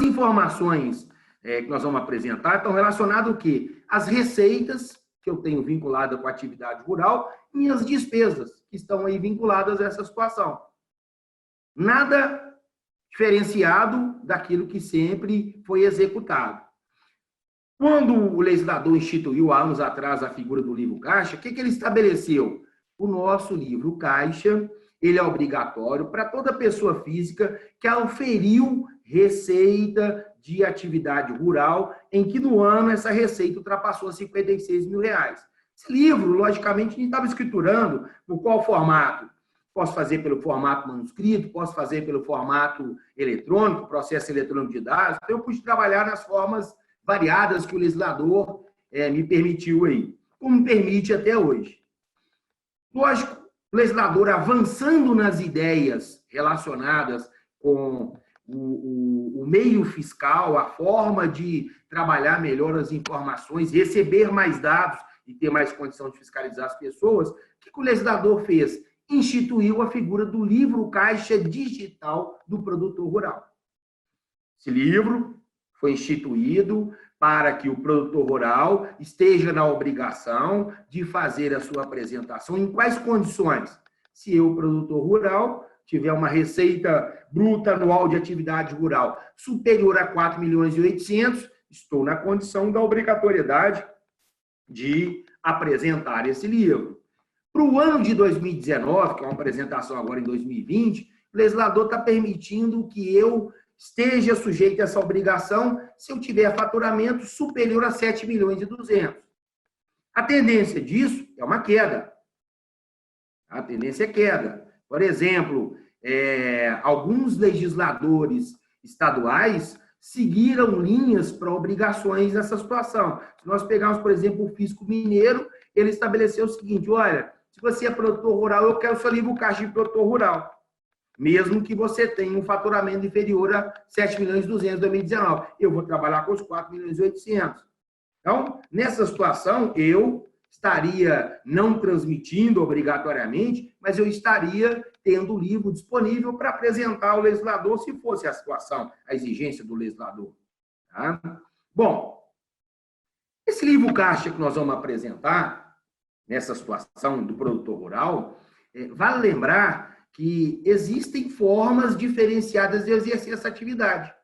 informações que nós vamos apresentar estão relacionadas ao quê? As receitas que eu tenho vinculada com a atividade rural e as despesas que estão aí vinculadas a essa situação. Nada diferenciado daquilo que sempre foi executado. Quando o legislador instituiu, há anos atrás, a figura do livro caixa, o que ele estabeleceu? O nosso livro caixa, ele é obrigatório para toda pessoa física que auferiu receita de atividade rural, em que no ano essa receita ultrapassou R$56 mil. Esse livro, logicamente, a gente estava escriturando por qual formato? Posso fazer pelo formato manuscrito, posso fazer pelo formato eletrônico, processo eletrônico de dados. Então, eu pude trabalhar nas formas variadas que o legislador me permitiu aí, como permite até hoje. Lógico, o legislador avançando nas ideias relacionadas com o meio fiscal, a forma de trabalhar melhor as informações, receber mais dados e ter mais condição de fiscalizar as pessoas, o que o legislador fez? Instituiu a figura do livro caixa digital do produtor rural. Esse livro foi instituído para que o produtor rural esteja na obrigação de fazer a sua apresentação. Em quais condições? Se eu, produtor rural, tiver uma receita bruta anual de atividade rural superior a 4.800.000, estou na condição da obrigatoriedade de apresentar esse livro. Para o ano de 2019, que é uma apresentação agora em 2020, o legislador está permitindo que eu esteja sujeito a essa obrigação se eu tiver faturamento superior a 7.200.000. A tendência disso é uma queda. A tendência é queda. Por exemplo, alguns legisladores estaduais seguiram linhas para obrigações nessa situação. Se nós pegarmos, por exemplo, o Fisco Mineiro, ele estabeleceu o seguinte: olha, se você é produtor rural, eu quero o seu livro caixa de produtor rural, mesmo que você tenha um faturamento inferior a 7.200.000 em 2019. Eu vou trabalhar com os 4.800.000. Então, nessa situação, eu estaria não transmitindo obrigatoriamente, mas eu estaria tendo o livro disponível para apresentar ao legislador, se fosse a situação, a exigência do legislador. Tá? Bom, esse livro caixa que nós vamos apresentar, nessa situação do produtor rural, vale lembrar que existem formas diferenciadas de exercer essa atividade.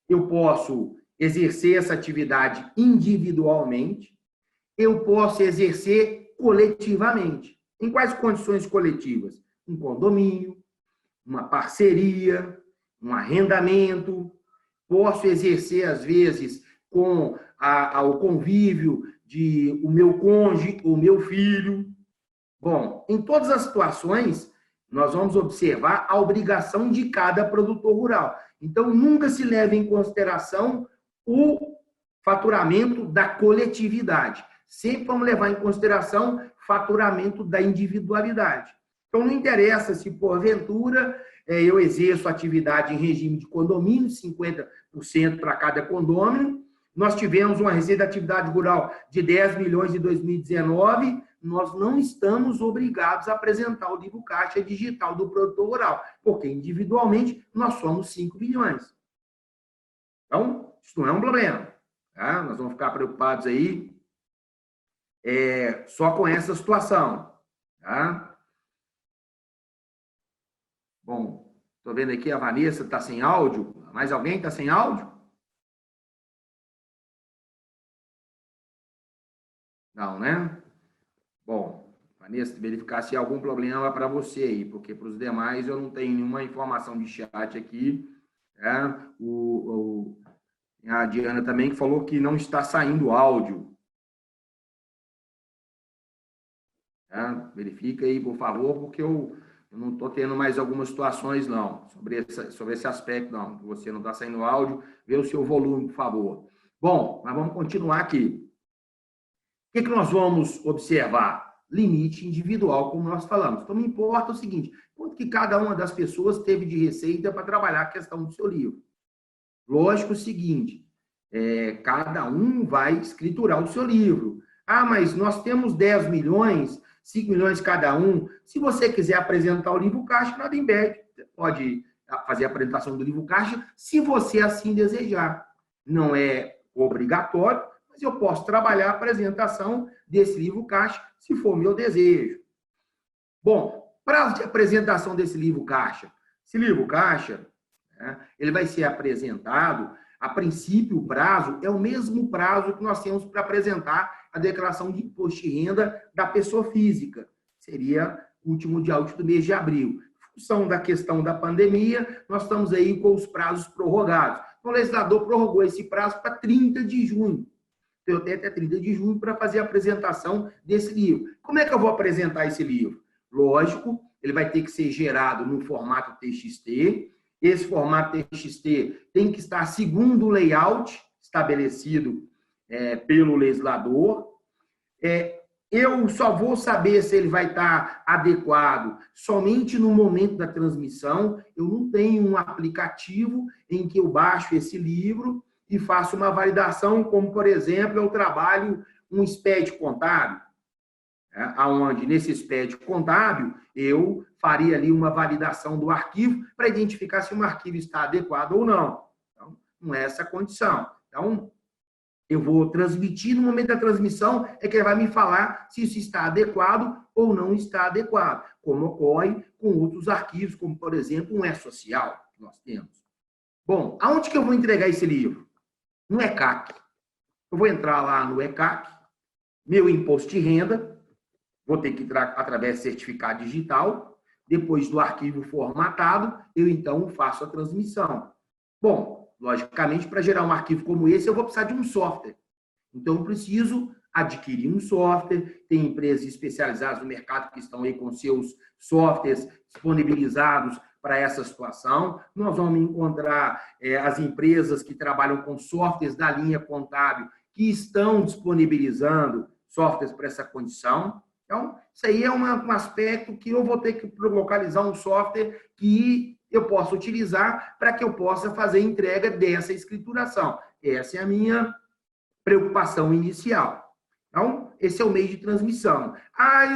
Eu posso exercer essa atividade individualmente, eu posso exercer coletivamente. Em quais condições coletivas? Um condomínio, uma parceria, um arrendamento. Posso exercer, às vezes, com o convívio de o meu cônjuge, o meu filho. Bom, em todas as situações, nós vamos observar a obrigação de cada produtor rural. Então, nunca se leva em consideração o faturamento da coletividade. Sempre vamos levar em consideração o faturamento da individualidade. Então, não interessa se, porventura, eu exerço atividade em regime de condomínio, 50% para cada condomínio. Nós tivemos uma receita de atividade rural de 10 milhões em 2019, nós não estamos obrigados a apresentar o livro caixa digital do produtor rural, porque individualmente nós somos 5 milhões. Então, isso não é um problema. Tá? Nós vamos ficar preocupados aí só com essa situação. Tá? Bom, estou vendo aqui a Vanessa está sem áudio. Mais alguém está sem áudio? Não, né? Bom, Vanessa, verificar se há algum problema para você aí, porque para os demais eu não tenho nenhuma informação de chat aqui. Né? A Diana também que falou que não está saindo áudio. Tá? Verifica aí, por favor, porque eu não estou tendo mais algumas situações, não, sobre esse aspecto, não. Você não está saindo áudio, vê o seu volume, por favor. Bom, mas vamos continuar aqui. O que nós vamos observar? Limite individual, como nós falamos. Então, não importa o seguinte, quanto que cada uma das pessoas teve de receita para trabalhar a questão do seu livro. Lógico o seguinte, cada um vai escriturar o seu livro. Ah, mas nós temos 10 milhões, 5 milhões cada um. Se você quiser apresentar o livro caixa, nada impede. Você pode fazer a apresentação do livro caixa, se você assim desejar. Não é obrigatório, mas eu posso trabalhar a apresentação desse livro caixa, se for meu desejo. Bom, prazo de apresentação desse livro caixa. Esse livro caixa, né, ele vai ser apresentado, a princípio o prazo é o mesmo prazo que nós temos para apresentar a declaração de imposto de renda da pessoa física. Seria o último dia útil do mês de abril. Em função da questão da pandemia, nós estamos aí com os prazos prorrogados. O legislador prorrogou esse prazo para 30 de junho. Eu tenho até 30 de junho para fazer a apresentação desse livro. Como é que eu vou apresentar esse livro? Lógico, ele vai ter que ser gerado no formato TXT. Esse formato TXT tem que estar segundo o layout estabelecido pelo legislador. Eu só vou saber se ele vai estar adequado somente no momento da transmissão. Eu não tenho um aplicativo em que eu baixo esse livro e faço uma validação, como, por exemplo, eu trabalho um SPED contábil, onde nesse SPED contábil eu faria ali uma validação do arquivo para identificar se um arquivo está adequado ou não. Então, não é essa a condição. Então, eu vou transmitir, no momento da transmissão é que ele vai me falar se isso está adequado ou não está adequado, como ocorre com outros arquivos, como, por exemplo, um E-Social que nós temos. Bom, aonde que eu vou entregar esse livro? No ECAC. Eu vou entrar lá no ECAC, meu imposto de renda, vou ter que entrar através de certificado digital, depois do arquivo formatado, eu então faço a transmissão. Bom, logicamente, para gerar um arquivo como esse, eu vou precisar de um software. Então, eu preciso adquirir um software, tem empresas especializadas no mercado que estão aí com seus softwares disponibilizados para essa situação. Nós vamos encontrar as empresas que trabalham com softwares da linha contábil que estão disponibilizando softwares para essa condição. Então, isso aí é um aspecto que eu vou ter que localizar um software que eu possa utilizar para que eu possa fazer a entrega dessa escrituração. Essa é a minha preocupação inicial. Então, esse é o meio de transmissão.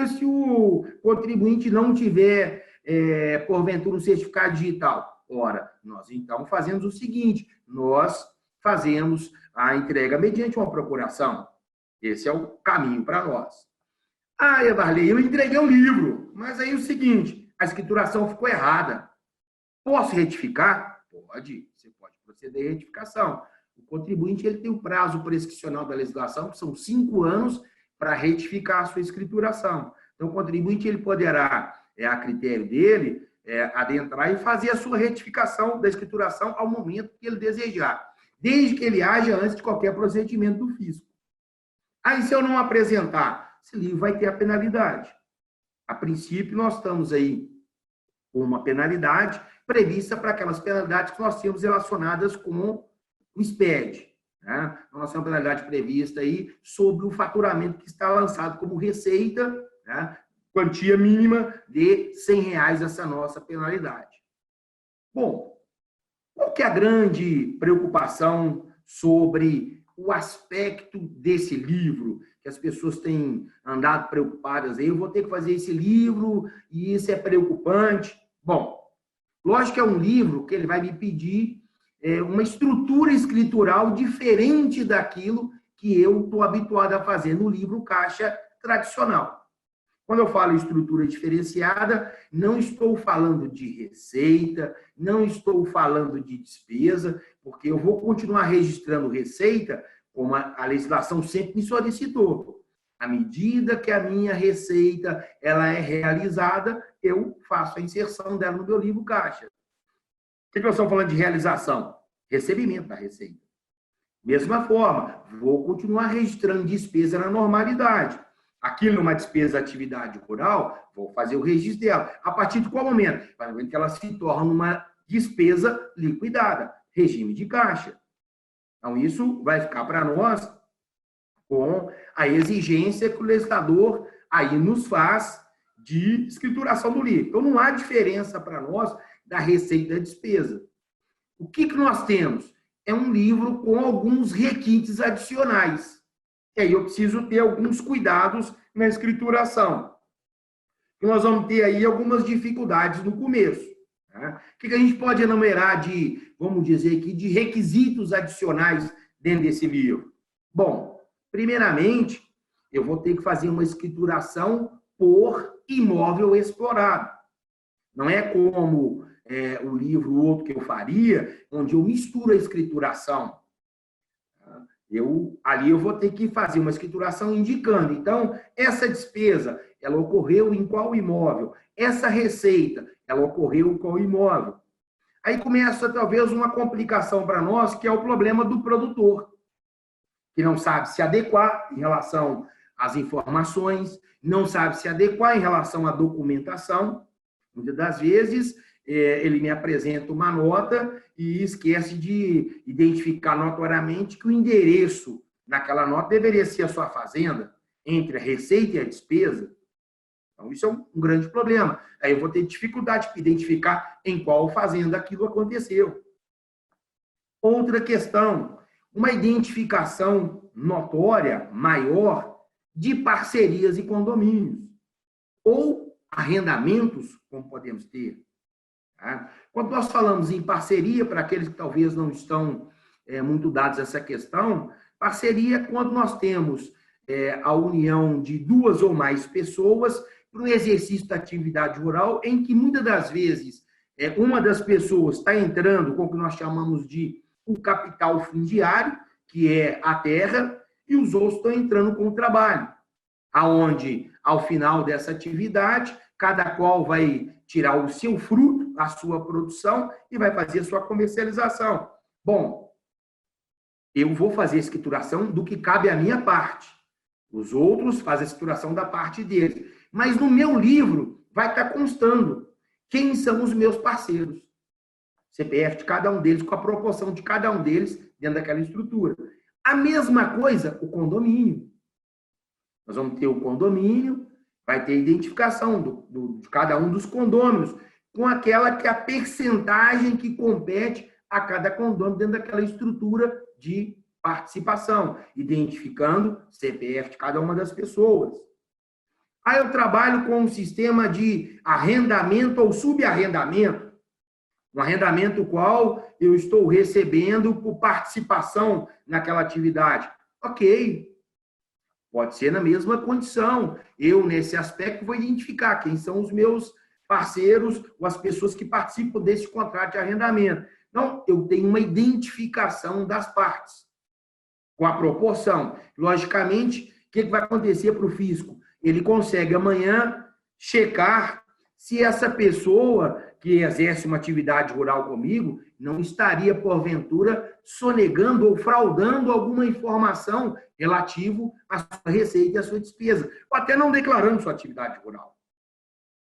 E se o contribuinte não tiver, porventura, um certificado digital? Ora, nós então fazemos o seguinte, nós fazemos a entrega mediante uma procuração. Esse é o caminho para nós. Evarley, eu entreguei um livro, mas aí é o seguinte, a escrituração ficou errada. Posso retificar? Pode, você pode proceder à retificação. O contribuinte ele tem o prazo prescricional da legislação, que são 5 anos, para retificar a sua escrituração. Então, o contribuinte ele poderá, a critério dele, adentrar e fazer a sua retificação da escrituração ao momento que ele desejar, desde que ele haja antes de qualquer procedimento do fisco. Aí, se eu não apresentar, esse livro vai ter a penalidade. A princípio, nós estamos aí com uma penalidade prevista para aquelas penalidades que nós temos relacionadas com o SPED. Né? Nós temos uma penalidade prevista aí sobre o faturamento que está lançado como receita, né? Quantia mínima de R$100 essa nossa penalidade. Bom, qual que é a grande preocupação sobre o aspecto desse livro, que as pessoas têm andado preocupadas aí? Eu vou ter que fazer esse livro e isso é preocupante. Bom, lógico que é um livro que ele vai me pedir uma estrutura escritural diferente daquilo que eu estou habituado a fazer no livro caixa tradicional. Quando eu falo estrutura diferenciada, não estou falando de receita, não estou falando de despesa, porque eu vou continuar registrando receita como a legislação sempre me solicitou. À medida que a minha receita ela é realizada, eu faço a inserção dela no meu livro caixa. O que nós estamos falando de realização? Recebimento da receita. Mesma forma, vou continuar registrando despesa na normalidade. Aquilo é uma despesa de atividade rural, vou fazer o registro dela. A partir de qual momento? A partir que ela se torna uma despesa liquidada, regime de caixa. Então, isso vai ficar para nós com a exigência que o legislador aí nos faz de escrituração do livro. Então, não há diferença para nós da receita e da despesa. O que nós temos? É um livro com alguns requintes adicionais. E aí eu preciso ter alguns cuidados na escrituração. E nós vamos ter aí algumas dificuldades no começo. Tá? O que a gente pode enumerar de, vamos dizer aqui, de requisitos adicionais dentro desse livro? Bom, primeiramente, eu vou ter que fazer uma escrituração por imóvel explorado. Não é como o livro outro que eu faria, onde eu misturo a escrituração. Ali eu vou ter que fazer uma escrituração indicando. Então, essa despesa, ela ocorreu em qual imóvel? Essa receita, ela ocorreu em qual imóvel? Aí começa, talvez, uma complicação para nós, que é o problema do produtor, que não sabe se adequar em relação às informações, não sabe se adequar em relação à documentação. Muitas das vezes, ele me apresenta uma nota e esquece de identificar notoriamente que o endereço naquela nota deveria ser a sua fazenda, entre a receita e a despesa. Então, isso é um grande problema. Aí eu vou ter dificuldade de identificar em qual fazenda aquilo aconteceu. Outra questão, uma identificação notória, maior, de parcerias e condomínios, ou arrendamentos, como podemos ter. Tá? Quando nós falamos em parceria, para aqueles que talvez não estão muito dados a essa questão, parceria é quando nós temos a união de duas ou mais pessoas para o exercício da atividade rural, em que muitas das vezes uma das pessoas está entrando com o que nós chamamos de o capital fundiário, que é a terra, e os outros estão entrando com o trabalho, aonde, ao final dessa atividade, cada qual vai tirar o seu fruto, a sua produção, e vai fazer a sua comercialização. Bom, eu vou fazer a escrituração do que cabe à minha parte. Os outros fazem a escrituração da parte deles. Mas no meu livro vai estar constando quem são os meus parceiros. CPF de cada um deles, com a proporção de cada um deles dentro daquela estrutura. A mesma coisa, o condomínio. Nós vamos ter o condomínio, vai ter identificação de cada um dos condôminos, com aquela que é a percentagem que compete a cada condômino dentro daquela estrutura de participação, identificando CPF de cada uma das pessoas. Aí eu trabalho com um sistema de arrendamento ou subarrendamento, um arrendamento qual eu estou recebendo por participação naquela atividade. Ok, pode ser na mesma condição. Eu, nesse aspecto, vou identificar quem são os meus parceiros ou as pessoas que participam desse contrato de arrendamento. Então, eu tenho uma identificação das partes, com a proporção. Logicamente, o que vai acontecer para o fisco? Ele consegue amanhã checar se essa pessoa que exerce uma atividade rural comigo não estaria, porventura, sonegando ou fraudando alguma informação relativo à sua receita e à sua despesa, ou até não declarando sua atividade rural.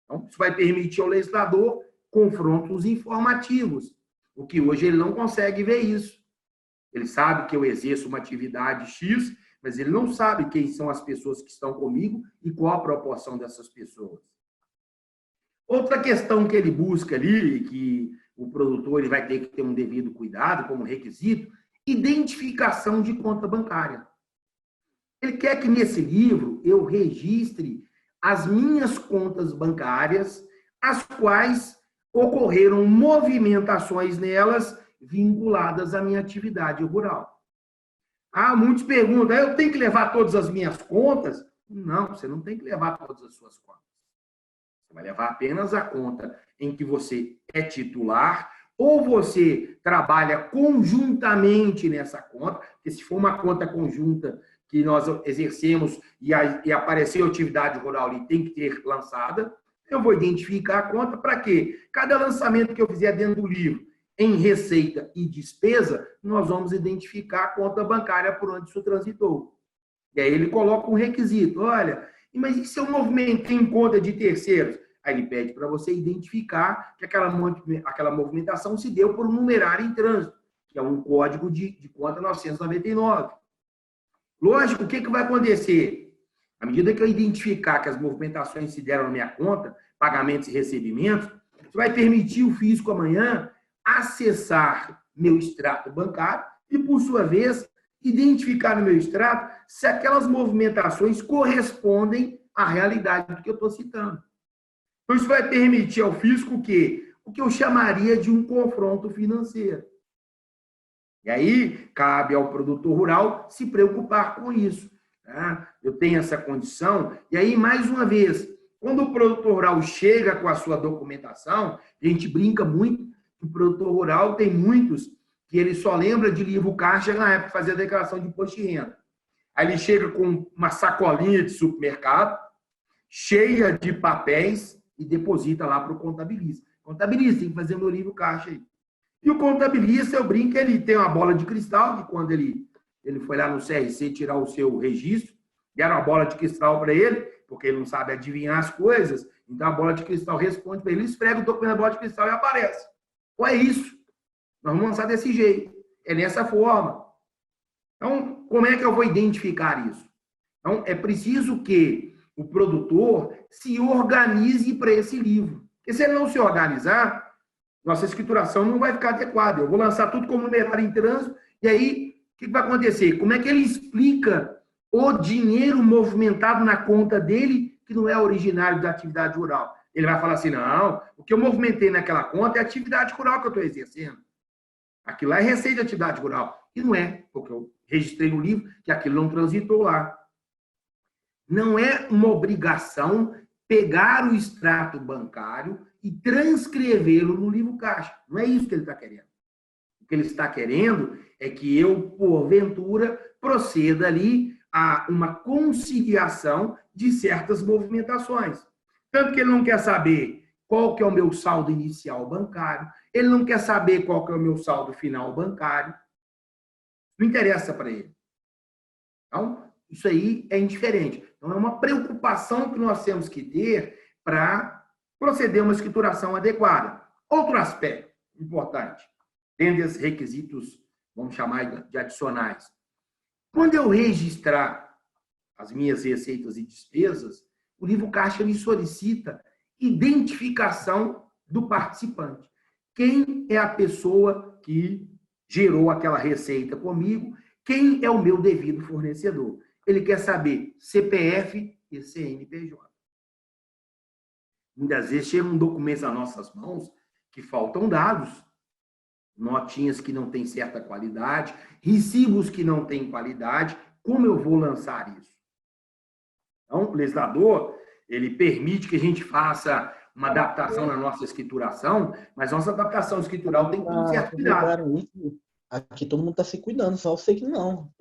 Então, isso vai permitir ao legislador confrontos informativos, o que hoje ele não consegue ver isso. Ele sabe que eu exerço uma atividade X, mas ele não sabe quem são as pessoas que estão comigo e qual a proporção dessas pessoas. Outra questão que ele busca ali, que o produtor ele vai ter que ter um devido cuidado como requisito, identificação de conta bancária. Ele quer que nesse livro eu registre as minhas contas bancárias, as quais ocorreram movimentações nelas vinculadas à minha atividade rural. Muitos perguntam, eu tenho que levar todas as minhas contas? Não, você não tem que levar todas as suas contas. Você vai levar apenas a conta em que você é titular ou você trabalha conjuntamente nessa conta, porque se for uma conta conjunta que nós exercemos e apareceu atividade rural ali, tem que ter lançada, eu vou identificar a conta para quê? Cada lançamento que eu fizer dentro do livro, em receita e despesa, nós vamos identificar a conta bancária por onde isso transitou. E aí ele coloca um requisito, olha, mas e se eu movimentei em conta de terceiros? Aí ele pede para você identificar que aquela movimentação se deu por um numerário em trânsito, que é um código de conta 999. Lógico, o que vai acontecer? À medida que eu identificar que as movimentações se deram na minha conta, pagamentos e recebimentos, isso vai permitir o fisco amanhã acessar meu extrato bancário e, por sua vez, identificar no meu extrato se aquelas movimentações correspondem à realidade do que eu estou citando. Então, isso vai permitir ao fisco que o que eu chamaria de um confronto financeiro. E aí, cabe ao produtor rural se preocupar com isso. Tá? Eu tenho essa condição, e aí, mais uma vez, quando o produtor rural chega com a sua documentação, a gente brinca muito que o produtor rural tem muitos que ele só lembra de livro caixa na época de fazer a declaração de imposto de renda. Aí ele chega com uma sacolinha de supermercado, cheia de papéis, e deposita lá para o contabilista. Contabilista, tem que fazer meu livro caixa aí. E o contabilista, eu brinco, ele tem uma bola de cristal, que quando ele foi lá no CRC tirar o seu registro, deram uma bola de cristal para ele, porque ele não sabe adivinhar as coisas, então a bola de cristal responde para ele, esfrega o documento na bola de cristal e aparece. Ou é isso. Nós vamos lançar desse jeito. É nessa forma. Então, como é que eu vou identificar isso? Então, é preciso que o produtor se organize para esse livro. Porque se ele não se organizar, nossa escrituração não vai ficar adequada. Eu vou lançar tudo como numerário em trânsito, e aí, o que vai acontecer? Como é que ele explica o dinheiro movimentado na conta dele, que não é originário da atividade rural? Ele vai falar assim, não, o que eu movimentei naquela conta é a atividade rural que eu estou exercendo. Aquilo lá é receita de atividade rural. E não é, porque eu registrei no livro que aquilo não transitou lá. Não é uma obrigação pegar o extrato bancário e transcrevê-lo no livro caixa. Não é isso que ele está querendo. O que ele está querendo é que eu, porventura, proceda ali a uma conciliação de certas movimentações. Tanto que ele não quer saber qual que é o meu saldo inicial bancário, ele não quer saber qual que é o meu saldo final bancário. Não interessa para ele. Então, isso aí é indiferente. Então, é uma preocupação que nós temos que ter para proceder a uma escrituração adequada. Outro aspecto importante, dentro desses requisitos, vamos chamar de adicionais. Quando eu registrar as minhas receitas e despesas, o livro caixa me solicita identificação do participante. Quem é a pessoa que gerou aquela receita comigo? Quem é o meu devido fornecedor? Ele quer saber CPF e CNPJ. Muitas vezes chegam documentos às nossas mãos que faltam dados, notinhas que não têm certa qualidade, recibos que não têm qualidade. Como eu vou lançar isso? Então, o legislador, ele permite que a gente faça uma adaptação na nossa escrituração, mas nossa adaptação escritural tem que ter um certo cuidado. Aqui todo mundo está se cuidando, só eu sei que não.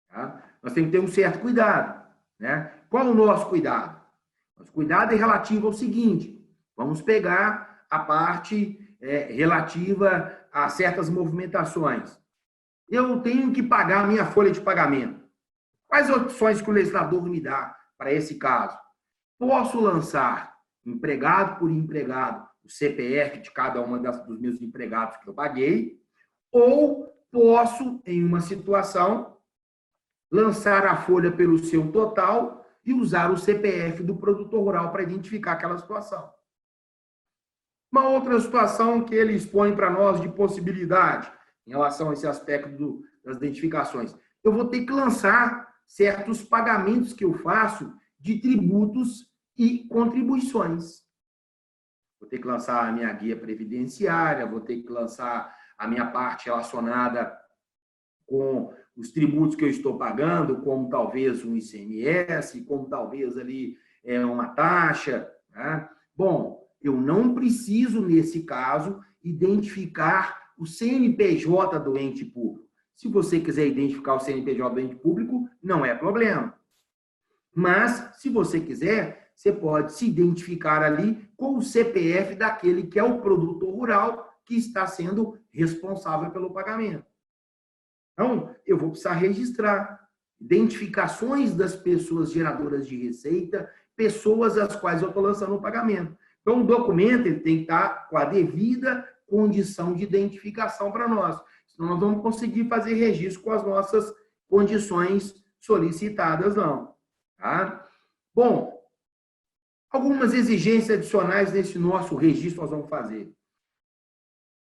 Tá? Nós temos que ter um certo cuidado. Né? Qual o nosso cuidado? Nosso cuidado é relativo ao seguinte: vamos pegar a parte relativa a certas movimentações. Eu tenho que pagar a minha folha de pagamento. Quais opções que o legislador me dá para esse caso? Posso lançar, empregado por empregado, o CPF de cada uma dos meus empregados que eu paguei, ou posso, em uma situação, lançar a folha pelo seu total e usar o CPF do produtor rural para identificar aquela situação. Uma outra situação que ele expõe para nós de possibilidade em relação a esse aspecto das identificações. Eu vou ter que lançar certos pagamentos que eu faço de tributos e contribuições. Vou ter que lançar a minha guia previdenciária, vou ter que lançar a minha parte relacionada com os tributos que eu estou pagando, como talvez um ICMS, como talvez ali uma taxa. Né? Bom, eu não preciso, nesse caso, identificar o CNPJ do ente público. Se você quiser identificar o CNPJ do ente público, não é problema. Mas, se você quiser, você pode se identificar ali com o CPF daquele que é o produtor rural que está sendo responsável pelo pagamento. Então, eu vou precisar registrar identificações das pessoas geradoras de receita, pessoas às quais eu estou lançando o pagamento. Então, o documento ele tem que estar com a devida condição de identificação para nós. Senão, nós vamos conseguir fazer registro com as nossas condições solicitadas, não. Tá? Bom, algumas exigências adicionais nesse nosso registro nós vamos fazer.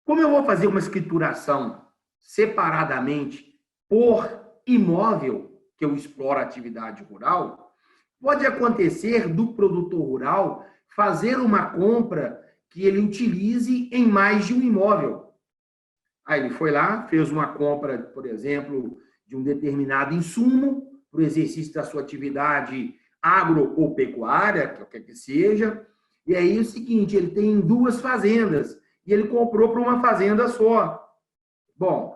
Como eu vou fazer uma escrituração separadamente por imóvel que eu exploro a atividade rural, pode acontecer do produtor rural fazer uma compra que ele utilize em mais de um imóvel. Aí ele foi lá, fez uma compra, por exemplo, de um determinado insumo para o exercício da sua atividade agro ou pecuária, que quer que seja. E aí é o seguinte, ele tem 2 fazendas e ele comprou para uma fazenda só. Bom,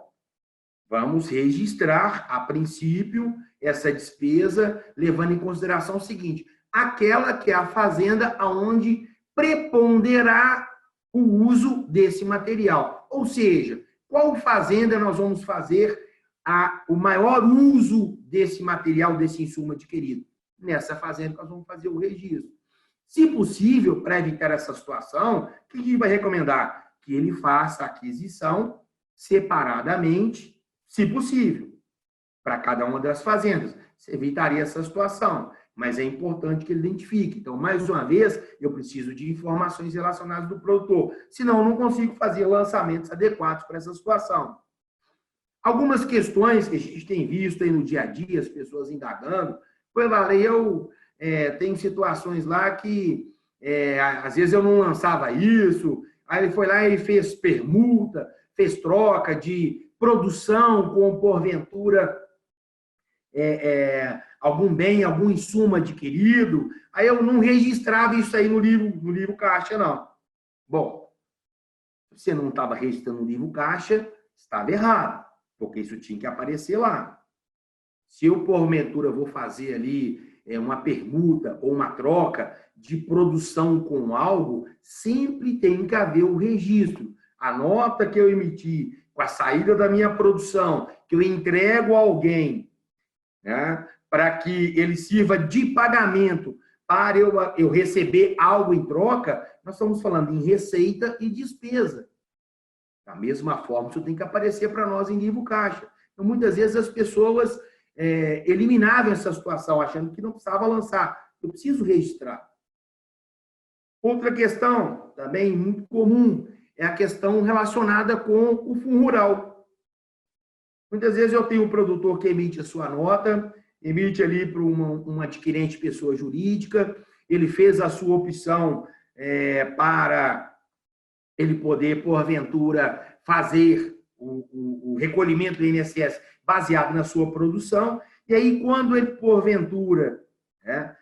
vamos registrar, a princípio, essa despesa, levando em consideração o seguinte, aquela que é a fazenda onde preponderar o uso desse material. Ou seja, qual fazenda nós vamos fazer o maior uso desse material, desse insumo adquirido? Nessa fazenda nós vamos fazer o registro. Se possível, para evitar essa situação, o que a gente vai recomendar? Que ele faça a aquisição separadamente, se possível, para cada uma das fazendas. Você evitaria essa situação, mas é importante que ele identifique. Então, mais uma vez, eu preciso de informações relacionadas do produtor, senão eu não consigo fazer lançamentos adequados para essa situação. Algumas questões que a gente tem visto aí no dia a dia, as pessoas indagando, foi, Vale, eu tenho situações lá que às vezes eu não lançava isso, aí ele foi lá e fez permuta, fez troca de produção com, porventura, algum bem, algum insumo adquirido, aí eu não registrava isso aí no livro caixa, não. Bom, se você não estava registrando no livro caixa, estava errado, porque isso tinha que aparecer lá. Se eu, porventura, vou fazer ali uma permuta ou uma troca de produção com algo, sempre tem que haver o registro. A nota que eu emiti com a saída da minha produção, que eu entrego a alguém, né, para que ele sirva de pagamento para eu receber algo em troca, nós estamos falando em receita e despesa. Da mesma forma, isso tem que aparecer para nós em livro caixa. Então, muitas vezes as pessoas eliminavam essa situação, achando que não precisava lançar. Eu preciso registrar. Outra questão, também muito comum, é a questão relacionada com o fundo rural. Muitas vezes eu tenho um produtor que emite a sua nota, emite ali para um adquirente pessoa jurídica, ele fez a sua opção para ele poder, porventura, fazer o recolhimento do INSS baseado na sua produção, e aí quando ele, porventura,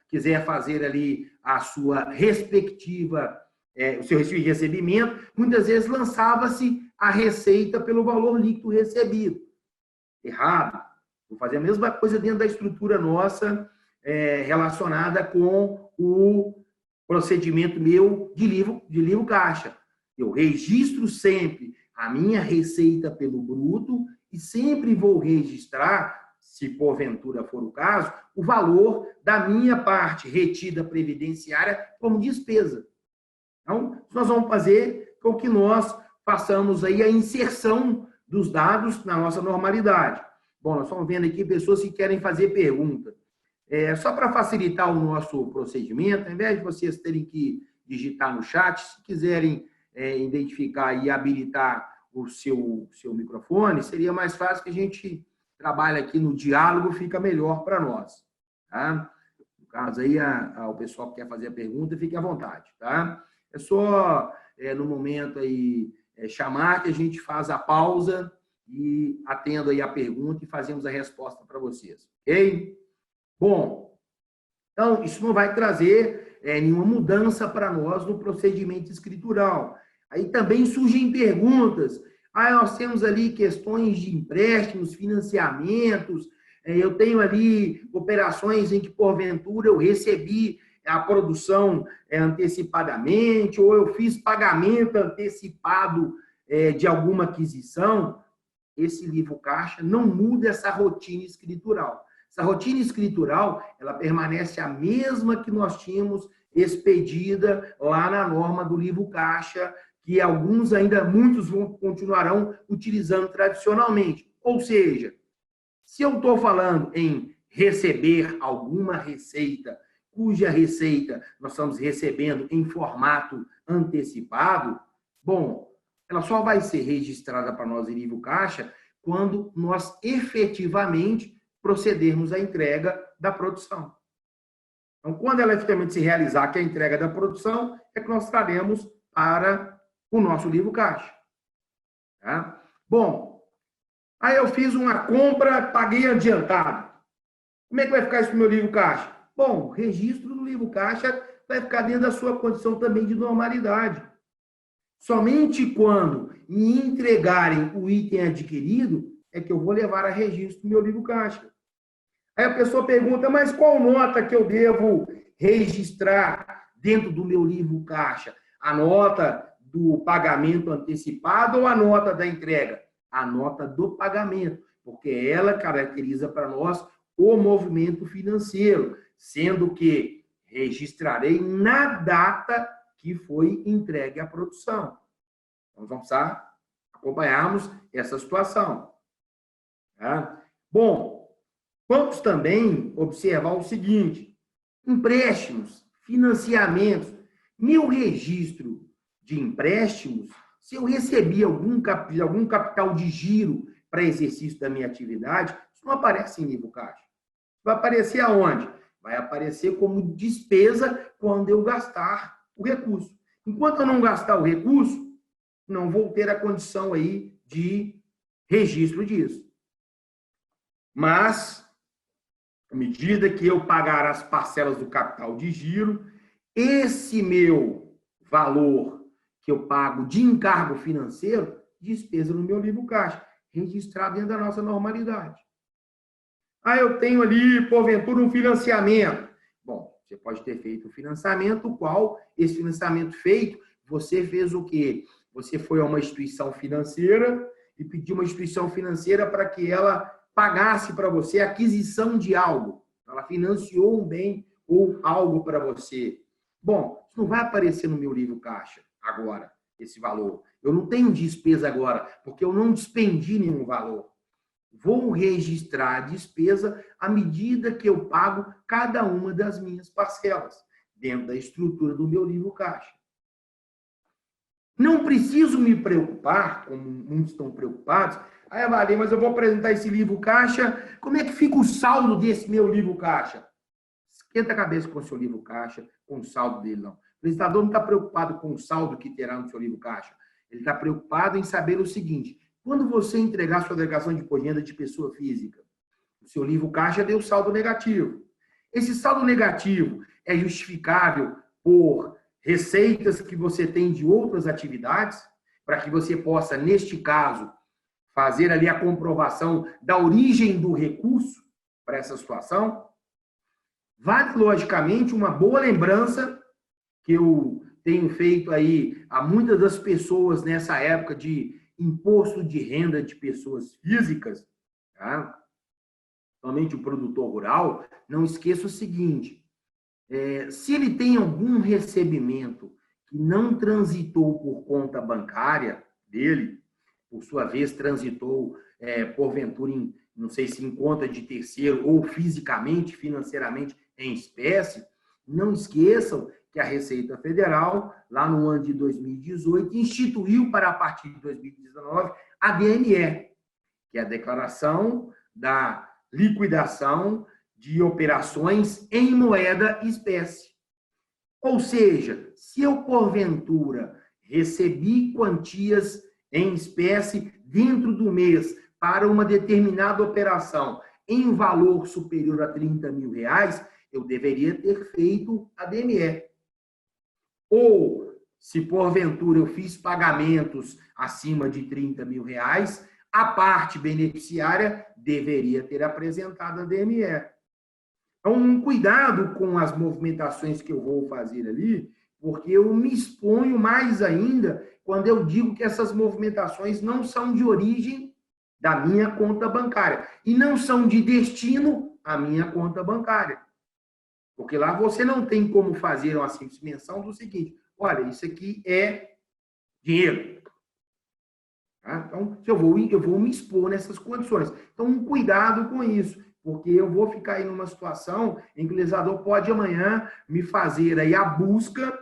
quiser fazer ali a sua respectiva, o seu recebimento, muitas vezes lançava-se a receita pelo valor líquido recebido. Errado. Vou fazer a mesma coisa dentro da estrutura nossa relacionada com o procedimento meu de livro caixa. Eu registro sempre a minha receita pelo bruto e sempre vou registrar, se porventura for o caso, o valor da minha parte retida previdenciária como despesa. Então, nós vamos fazer com que nós façamos aí a inserção dos dados na nossa normalidade. Bom, nós estamos vendo aqui pessoas que querem fazer pergunta. Só para facilitar o nosso procedimento, ao invés de vocês terem que digitar no chat, se quiserem identificar e habilitar o seu microfone, seria mais fácil que a gente trabalhe aqui no diálogo, fica melhor para nós. Tá? No caso aí, o pessoal que quer fazer a pergunta, fique à vontade. Tá? É só, no momento aí, chamar que a gente faz a pausa e atendo aí a pergunta e fazemos a resposta para vocês. Ok? Bom, então, isso não vai trazer nenhuma mudança para nós no procedimento escritural. Aí também surgem perguntas. Nós temos ali questões de empréstimos, financiamentos, eu tenho ali operações em que, porventura, eu recebi a produção antecipadamente, ou eu fiz pagamento antecipado de alguma aquisição. Esse livro caixa não muda essa rotina escritural. Essa rotina escritural, ela permanece a mesma que nós tínhamos expedida lá na norma do livro caixa, que alguns ainda, muitos continuarão utilizando tradicionalmente. Ou seja, se eu estou falando em receber alguma receita, cuja receita nós estamos recebendo em formato antecipado, bom, ela só vai ser registrada para nós em livro caixa quando nós efetivamente procedermos à entrega da produção. Então, quando ela efetivamente se realizar, que é a entrega da produção, é que nós traremos para o nosso livro caixa. Tá? Bom, aí eu fiz uma compra, paguei adiantado. Como é que vai ficar isso no meu livro caixa? Bom, o registro do livro caixa vai ficar dentro da sua condição também de normalidade. Somente quando me entregarem o item adquirido é que eu vou levar a registro do meu livro caixa. Aí a pessoa pergunta, mas qual nota que eu devo registrar dentro do meu livro caixa? A nota do pagamento antecipado ou a nota da entrega? A nota do pagamento, porque ela caracteriza para nós o movimento financeiro, sendo que registrarei na data que foi entregue à produção. Então, vamos precisar acompanharmos essa situação. Tá? Bom, vamos também observar o seguinte: empréstimos, financiamentos. Meu registro de empréstimos, se eu recebi algum capital de giro para exercício da minha atividade, isso não aparece em livro caixa. Vai aparecer aonde? Vai aparecer como despesa quando eu gastar o recurso. Enquanto eu não gastar o recurso, não vou ter a condição aí de registro disso. Mas, à medida que eu pagar as parcelas do capital de giro, esse meu valor que eu pago de encargo financeiro, despesa no meu livro caixa, registrado dentro da nossa normalidade. Ah, eu tenho ali, porventura, um financiamento. Bom, você pode ter feito o financiamento, o qual, esse financiamento feito, você fez o quê? Você foi a uma instituição financeira e pediu uma instituição financeira para que ela pagasse para você a aquisição de algo. Ela financiou um bem ou algo para você. Bom, isso não vai aparecer no meu livro caixa agora, esse valor. Eu não tenho despesa agora, porque eu não despendi nenhum valor. Vou registrar a despesa à medida que eu pago cada uma das minhas parcelas, dentro da estrutura do meu livro caixa. Não preciso me preocupar, como muitos estão preocupados. Aí, Valim, mas eu vou apresentar esse livro caixa, como é que fica o saldo desse meu livro caixa? Esquenta a cabeça com o seu livro caixa, com o saldo dele, não. O apresentador não está preocupado com o saldo que terá no seu livro caixa. Ele está preocupado em saber o seguinte: quando você entregar sua declaração de imposto de renda de pessoa física, o seu livro caixa deu saldo negativo. Esse saldo negativo é justificável por receitas que você tem de outras atividades, para que você possa, neste caso, fazer ali a comprovação da origem do recurso para essa situação. Vale, logicamente, uma boa lembrança que eu tenho feito aí a muitas das pessoas nessa época de imposto de renda de pessoas físicas, tá? Somente o produtor rural, não esqueça o seguinte: se ele tem algum recebimento que não transitou por conta bancária dele, por sua vez transitou, porventura, não sei se em conta de terceiro ou fisicamente, financeiramente, em espécie, não esqueçam que a Receita Federal, lá no ano de 2018, instituiu para a partir de 2019 a DME, que é a Declaração da Liquidação de Operações em Moeda Espécie. Ou seja, se eu, porventura, recebi quantias em espécie dentro do mês para uma determinada operação em valor superior a R$30 mil, eu deveria ter feito a DME. Ou, se porventura eu fiz pagamentos acima de R$30 mil, a parte beneficiária deveria ter apresentado a DME. Então, um cuidado com as movimentações que eu vou fazer ali, porque eu me exponho mais ainda quando eu digo que essas movimentações não são de origem da minha conta bancária e não são de destino à minha conta bancária. Porque lá você não tem como fazer uma simples menção do seguinte: olha, isso aqui é dinheiro. Tá? Então, eu vou me expor nessas condições. Então, um cuidado com isso, porque eu vou ficar aí numa situação em que o legislador pode amanhã me fazer aí a busca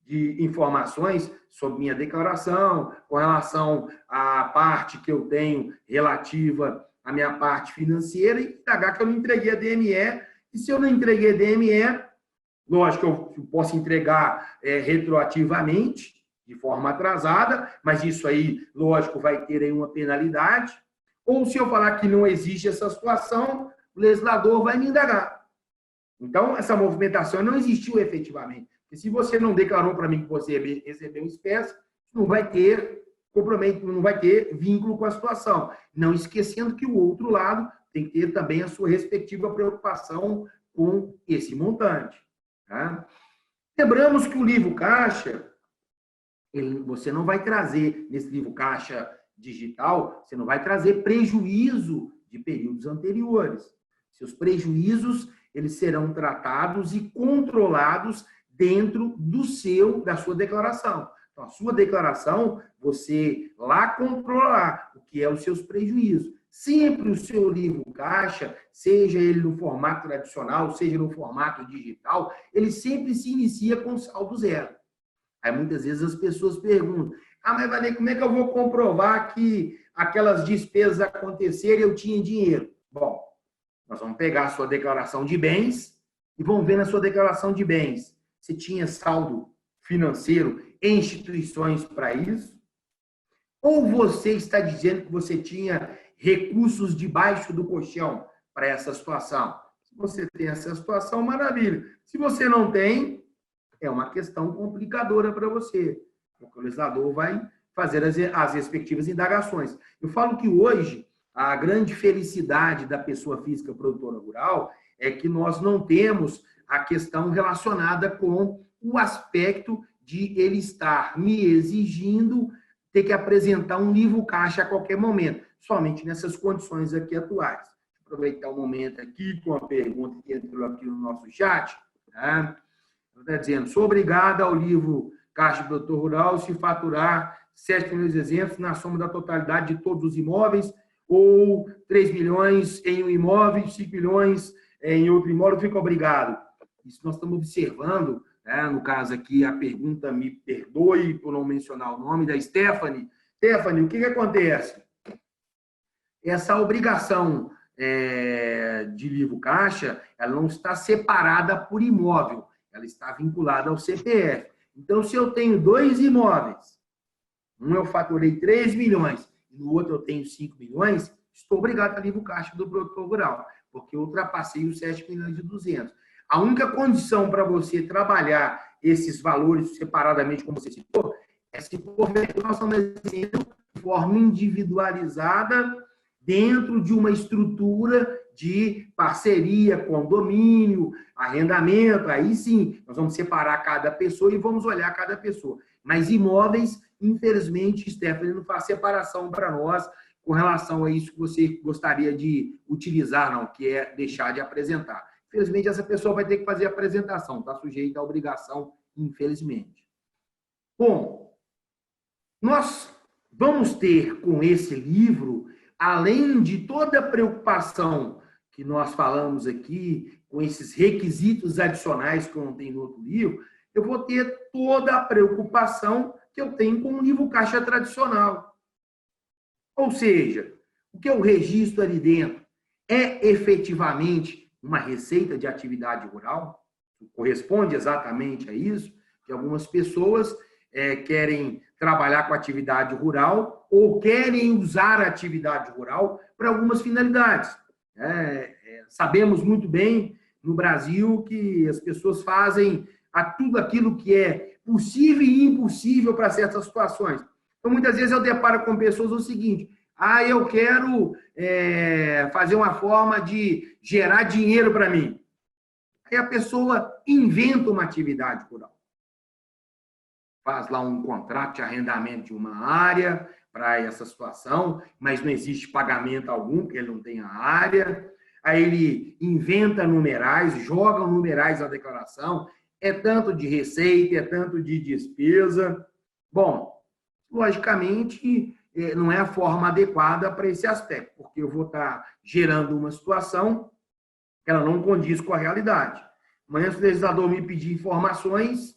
de informações sobre minha declaração, com relação à parte que eu tenho relativa à minha parte financeira, e indagar que eu não entreguei a DME. E se eu não entreguei a DME, Lógico que eu posso entregar retroativamente, de forma atrasada, mas isso aí, lógico, vai ter aí uma penalidade. Ou se eu falar que não existe essa situação, o legislador vai me indagar. Então, essa movimentação não existiu efetivamente. E se você não declarou para mim que você recebeu espécie, não vai ter comprometimento, não vai ter vínculo com a situação. Não esquecendo que o outro lado tem que ter também a sua respectiva preocupação com esse montante. Tá? Lembramos que o livro caixa, você não vai trazer, nesse livro caixa digital, você não vai trazer prejuízo de períodos anteriores. Seus prejuízos, eles serão tratados e controlados dentro da sua declaração. Então, a sua declaração, você lá controlar o que é os seus prejuízos. Sempre o seu livro caixa, seja ele no formato tradicional, seja no formato digital, ele sempre se inicia com saldo zero. Aí, muitas vezes, as pessoas perguntam, mas Vanei, como é que eu vou comprovar que aquelas despesas aconteceram e eu tinha dinheiro? Bom, nós vamos pegar a sua declaração de bens e vamos ver na sua declaração de bens. Você tinha saldo financeiro em instituições para isso? Ou você está dizendo que você tinha recursos debaixo do colchão para essa situação? Se você tem essa situação, maravilha. Se você não tem, é uma questão complicadora para você. O legislador vai fazer as respectivas indagações. Eu falo que hoje, a grande felicidade da pessoa física produtora rural é que nós não temos a questão relacionada com o aspecto de ele estar me exigindo ter que apresentar um livro caixa a qualquer momento, somente nessas condições aqui atuais. Vou aproveitar o momento aqui com a pergunta que entrou aqui no nosso chat. Tá? Está dizendo, sou obrigado ao livro Caixa do Produtor Rural se faturar 7 milhões de exemplos na soma da totalidade de todos os imóveis, ou 3 milhões em um imóvel, 5 milhões em outro imóvel, fico obrigado. Isso nós estamos observando, né? No caso aqui, a pergunta, me perdoe por não mencionar o nome, da Stephanie. Stephanie, o que acontece? Essa obrigação de livro caixa, ela não está separada por imóvel, ela está vinculada ao CPF. Então, se eu tenho 2 imóveis, um eu faturei 3 milhões, e no outro eu tenho 5 milhões, estou obrigado a livro caixa do produtor rural, porque eu ultrapassei os 7 milhões e 200. A única condição para você trabalhar esses valores separadamente, como você citou, é se porventura nós estamos dizendo de forma individualizada dentro de uma estrutura de parceria, condomínio, arrendamento. Aí sim, nós vamos separar cada pessoa e vamos olhar cada pessoa. Mas imóveis, infelizmente, Stephanie, não faz separação para nós com relação a isso que você gostaria de utilizar, não, que é deixar de apresentar. Infelizmente, essa pessoa vai ter que fazer a apresentação, está sujeita à obrigação, infelizmente. Bom, nós vamos ter com esse livro, além de toda a preocupação que nós falamos aqui, com esses requisitos adicionais que eu não tenho no outro livro, eu vou ter toda a preocupação que eu tenho com o livro caixa tradicional. Ou seja, o que eu registro ali dentro é efetivamente uma receita de atividade rural? Corresponde exatamente a isso? Que algumas pessoas querem trabalhar com atividade rural ou querem usar a atividade rural para algumas finalidades. Sabemos muito bem no Brasil que as pessoas fazem tudo aquilo que é possível e impossível para certas situações. Então, muitas vezes eu deparo com pessoas o seguinte, eu quero fazer uma forma de gerar dinheiro para mim. Aí a pessoa inventa uma atividade rural. Faz lá um contrato de arrendamento de uma área para essa situação, mas não existe pagamento algum, porque ele não tem a área. Aí ele inventa numerais, joga numerais na declaração, é tanto de receita, é tanto de despesa. Bom, logicamente, não é a forma adequada para esse aspecto, porque eu vou estar gerando uma situação que ela não condiz com a realidade. Amanhã, se o legislador me pedir informações,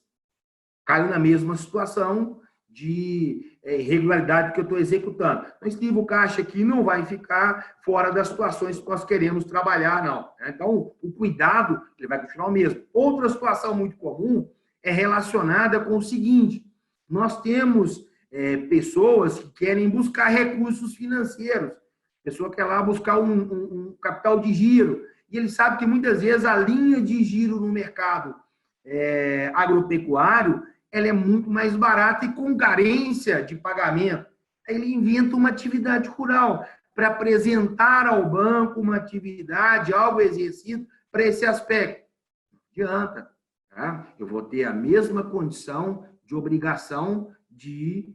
caiu na mesma situação de irregularidade que eu estou executando. Então, esse livro caixa aqui não vai ficar fora das situações que nós queremos trabalhar, não. Então, o cuidado ele vai continuar o mesmo. Outra situação muito comum é relacionada com o seguinte: nós temos pessoas que querem buscar recursos financeiros. A pessoa quer lá buscar um capital de giro, e ele sabe que muitas vezes a linha de giro no mercado agropecuário ela é muito mais barata e com carência de pagamento. Aí ele inventa uma atividade rural para apresentar ao banco uma atividade, algo exercido para esse aspecto. Não adianta. Tá? Eu vou ter a mesma condição de obrigação de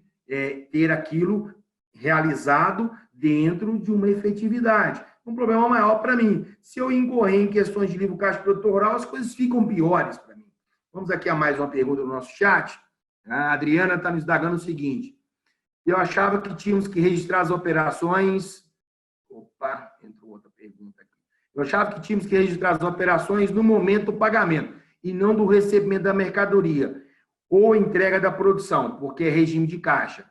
ter aquilo realizado dentro de uma efetividade. Um problema maior para mim. Se eu incorrer em questões de livro caixa produtor rural, as coisas ficam piores para mim. Vamos aqui a mais uma pergunta no nosso chat. A Adriana está nos indagando o seguinte: eu achava que tínhamos que registrar as operações. Opa, entrou outra pergunta aqui. Eu achava que tínhamos que registrar as operações no momento do pagamento e não do recebimento da mercadoria ou entrega da produção, porque é regime de caixa.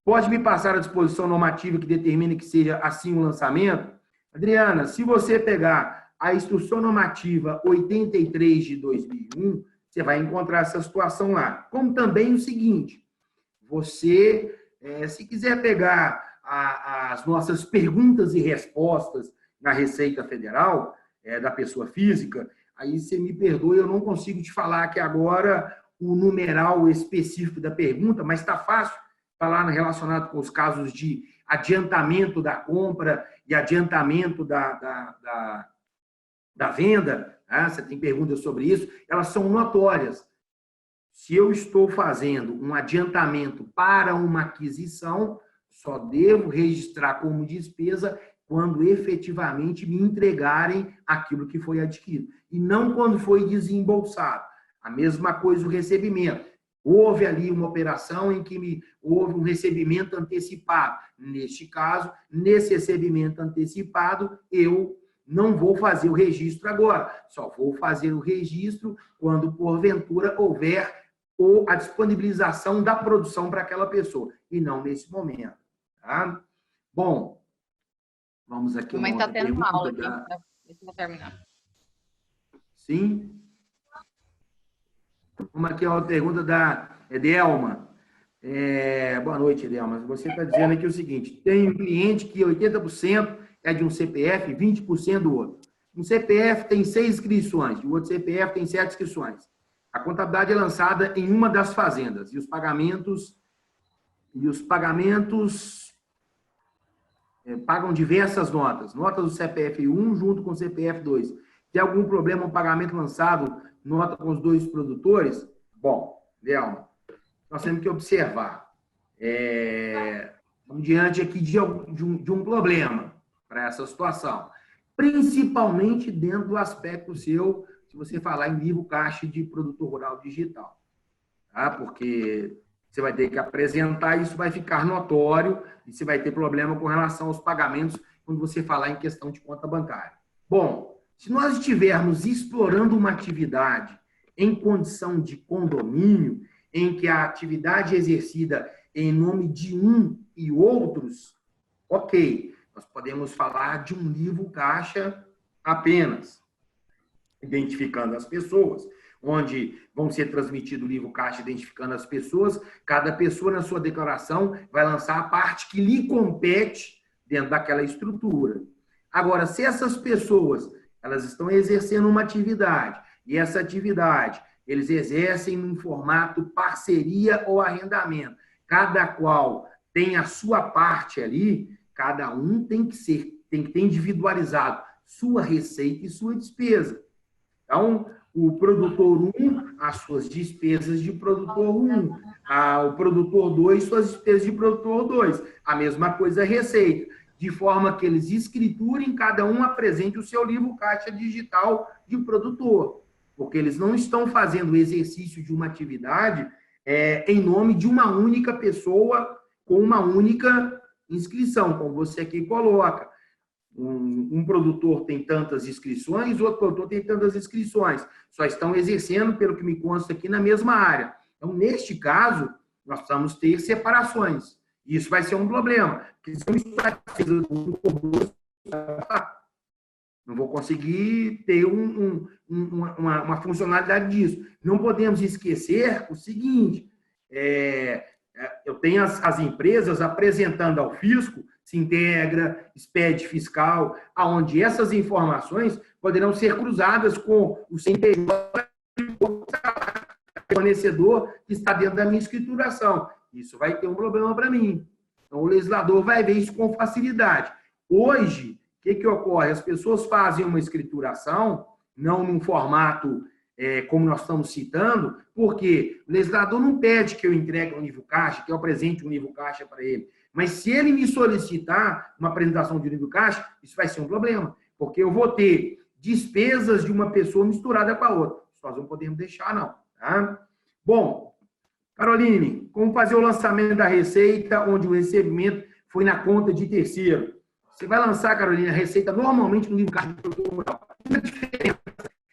Pode me passar a disposição normativa que determine que seja assim o lançamento? Adriana, se você pegar a instrução normativa 83 de 2001, você vai encontrar essa situação lá. Como também o seguinte: você, se quiser pegar as nossas perguntas e respostas na Receita Federal, da pessoa física, aí você me perdoe, eu não consigo te falar aqui agora o numeral específico da pergunta, mas está fácil falar relacionado com os casos de adiantamento da compra e adiantamento da venda. Você tem perguntas sobre isso, elas são notórias. Se eu estou fazendo um adiantamento para uma aquisição, só devo registrar como despesa quando efetivamente me entregarem aquilo que foi adquirido, e não quando foi desembolsado. A mesma coisa o recebimento. Houve ali uma operação em que houve um recebimento antecipado. Neste caso, nesse recebimento antecipado, eu não vou fazer o registro agora, só vou fazer o registro quando, porventura, houver a disponibilização da produção para aquela pessoa, e não nesse momento. Tá? Bom, vamos aqui. Mas está tendo aula aqui, deixa eu terminar. Sim? Vamos aqui a uma pergunta da Edelma. Boa noite, Edelma. Você está dizendo aqui o seguinte: tem um cliente que 80% é de um CPF, 20% do outro. Um CPF tem 6 inscrições, o outro CPF tem 7 inscrições. A contabilidade é lançada em uma das fazendas e os pagamentos pagam diversas notas. Nota do CPF 1 junto com o CPF 2. Tem algum problema o pagamento lançado, nota com os 2 produtores? Bom, Edelma, nós temos que observar. Estamos diante aqui de um problema para essa situação, principalmente dentro do aspecto seu, se você falar em livro caixa de produtor rural digital, tá? Porque você vai ter que apresentar, isso vai ficar notório e você vai ter problema com relação aos pagamentos quando você falar em questão de conta bancária. Bom, se nós estivermos explorando uma atividade em condição de condomínio, em que a atividade é exercida em nome de um e outros, ok, nós podemos falar de um livro caixa apenas, identificando as pessoas, onde vão ser transmitido o livro caixa identificando as pessoas, cada pessoa na sua declaração vai lançar a parte que lhe compete dentro daquela estrutura. Agora, se essas pessoas elas estão exercendo uma atividade, e essa atividade eles exercem num formato parceria ou arrendamento, cada qual tem a sua parte ali, cada um tem que ter individualizado sua receita e sua despesa. Então, o produtor 1, as suas despesas de produtor 1, o produtor 2, suas despesas de produtor 2. A mesma coisa a receita, de forma que eles escriturem, cada um apresente o seu livro caixa digital de produtor, porque eles não estão fazendo o exercício de uma atividade em nome de uma única pessoa com uma única inscrição, como você aqui coloca. Um produtor tem tantas inscrições, outro produtor tem tantas inscrições. Só estão exercendo, pelo que me consta aqui, na mesma área. Então, neste caso, Nós precisamos ter separações. Isso vai ser um problema. Porque se eu misturar não vou conseguir ter uma funcionalidade disso. Não podemos esquecer o seguinte, eu tenho as empresas apresentando ao fisco, Sintegra, SPED fiscal, aonde essas informações poderão ser cruzadas com o CNPJ fornecedor que está dentro da minha escrituração. Isso vai ter um problema para mim. Então, o legislador vai ver isso com facilidade. Hoje, o que ocorre? As pessoas fazem uma escrituração, não num formato como nós estamos citando, porque o legislador não pede que eu entregue um nível caixa, que eu apresente um nível caixa para ele. Mas se ele me solicitar uma apresentação de nível caixa, isso vai ser um problema, porque eu vou ter despesas de uma pessoa misturada com a outra. Isso nós não podemos deixar, não. Tá? Bom, Caroline, como fazer o lançamento da receita onde o recebimento foi na conta de terceiro? Você vai lançar, Carolina, a receita normalmente no livro caixa do produtor rural. A diferença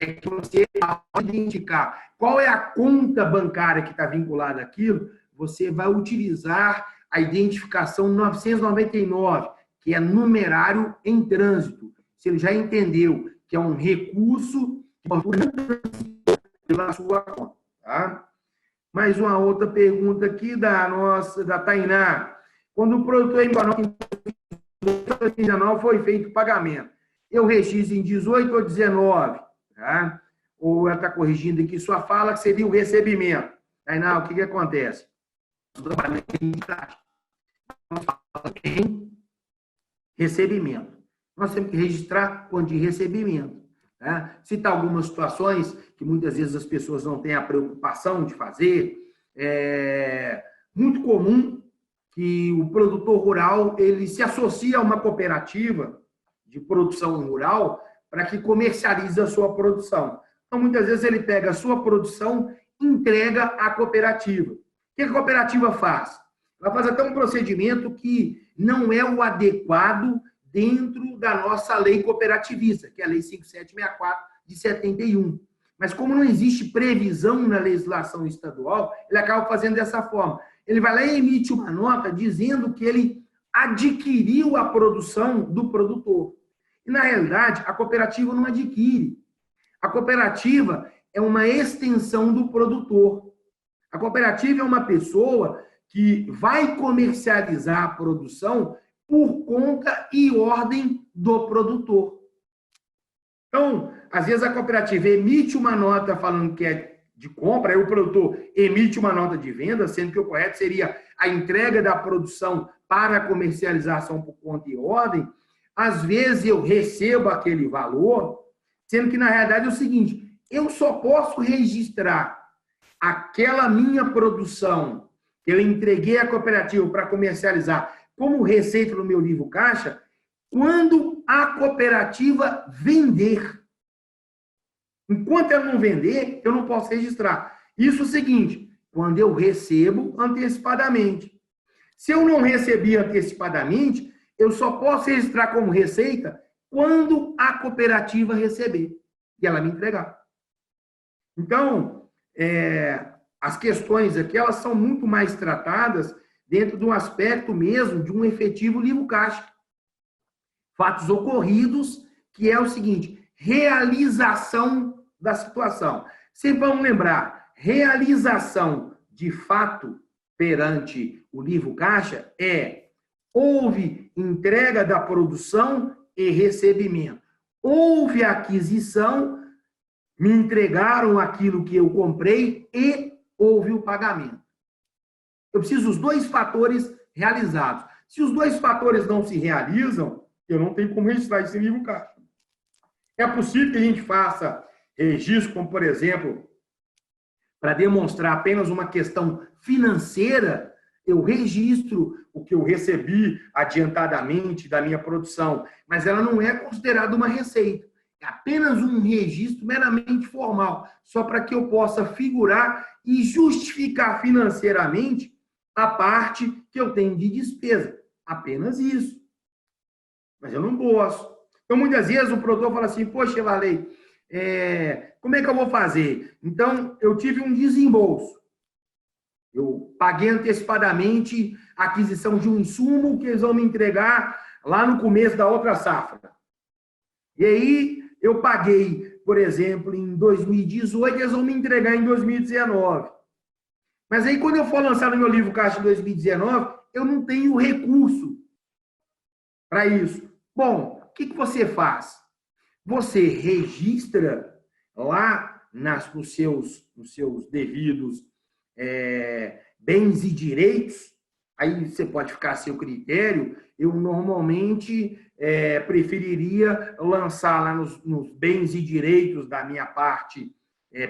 é que você, ao identificar qual é a conta bancária que está vinculada àquilo, você vai utilizar a identificação 999, que é numerário em trânsito. Se ele já entendeu que é um recurso pela sua conta. Tá? Mais uma outra pergunta aqui da Tainá. Quando o produtor em 2019 foi feito o pagamento, eu registro em 18 ou 19, tá? Ou ela está corrigindo aqui sua fala, que seria o recebimento. Tainá, o que acontece? Em recebimento. Nós temos que registrar quando de recebimento. Tá? Citar algumas situações que muitas vezes as pessoas não têm a preocupação de fazer. É muito comum que o produtor rural ele se associe a uma cooperativa de produção rural para que comercialize a sua produção. Então, muitas vezes ele pega a sua produção e entrega à cooperativa. O que a cooperativa faz? Ela faz até um procedimento que não é o adequado dentro da nossa lei cooperativista, que é a Lei 5764 de 71. Mas como não existe previsão na legislação estadual, ele acaba fazendo dessa forma. Ele vai lá e emite uma nota dizendo que ele adquiriu a produção do produtor. E, na realidade, a cooperativa não adquire. A cooperativa é uma extensão do produtor. A cooperativa é uma pessoa que vai comercializar a produção por conta e ordem do produtor. Então, às vezes a cooperativa emite uma nota falando que é de compra, aí o produtor emite uma nota de venda, sendo que o correto seria a entrega da produção para a comercialização por conta e ordem. Às vezes eu recebo aquele valor, sendo que na realidade é o seguinte, eu só posso registrar aquela minha produção que eu entreguei à cooperativa para comercializar como receita no meu livro caixa, quando a cooperativa vender. Enquanto ela não vender, eu não posso registrar. Isso é o seguinte, quando eu recebo antecipadamente. Se eu não recebi antecipadamente, eu só posso registrar como receita quando a cooperativa receber e ela me entregar. Então, as questões aqui, elas são muito mais tratadas dentro de um aspecto mesmo de um efetivo livro caixa. Fatos ocorridos, que é o seguinte, realização da situação. Sempre vamos lembrar, realização de fato perante o livro caixa houve entrega da produção e recebimento. Houve aquisição, me entregaram aquilo que eu comprei e houve o pagamento. Eu preciso dos dois fatores realizados. Se os dois fatores não se realizam, eu não tenho como registrar esse livro caixa. É possível que a gente faça registro, como, por exemplo, para demonstrar apenas uma questão financeira, eu registro o que eu recebi adiantadamente da minha produção, mas ela não é considerada uma receita. É apenas um registro meramente formal, só para que eu possa figurar e justificar financeiramente a parte que eu tenho de despesa. Apenas isso. Mas eu não posso. Então, muitas vezes, o produtor fala assim, poxa, Valei, como é que eu vou fazer? Então, eu tive um desembolso. Eu paguei antecipadamente a aquisição de um insumo que eles vão me entregar lá no começo da outra safra. E aí, eu paguei, por exemplo, em 2018, eles vão me entregar em 2019. Mas aí, quando eu for lançar no meu livro caixa em 2019, eu não tenho recurso para isso. Bom, o que você faz? Você registra lá nos seus devidos bens e direitos, aí você pode ficar a seu critério. Eu normalmente preferiria lançar lá nos bens e direitos da minha parte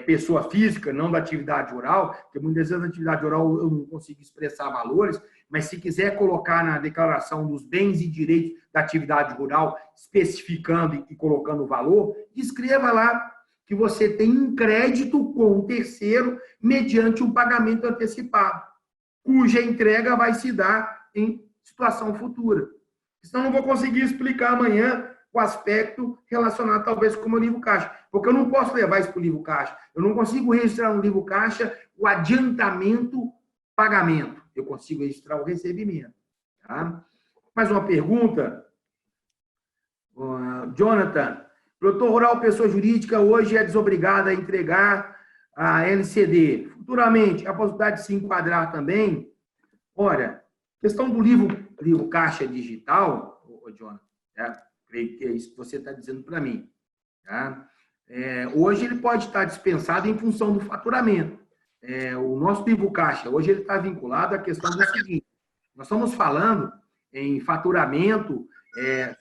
pessoa física, não da atividade rural, porque muitas vezes na atividade rural eu não consigo expressar valores, mas se quiser colocar na declaração dos bens e direitos da atividade rural, especificando e colocando o valor, escreva lá que você tem um crédito com o terceiro mediante um pagamento antecipado, cuja entrega vai se dar em situação futura. Senão eu não vou conseguir explicar amanhã o aspecto relacionado talvez com o meu livro caixa, porque eu não posso levar isso para o livro caixa. Eu não consigo registrar no livro caixa o adiantamento pagamento. Eu consigo registrar o recebimento. Tá? Mais uma pergunta. Jonathan, produtor rural, pessoa jurídica, hoje é desobrigada a entregar a LCD. Futuramente, a possibilidade de se enquadrar também? Olha, questão do livro caixa digital, Jonathan, creio que é isso que você está dizendo para mim. Tá? Hoje ele pode estar dispensado em função do faturamento. O nosso livro caixa, hoje ele está vinculado à questão do seguinte: nós estamos falando em faturamento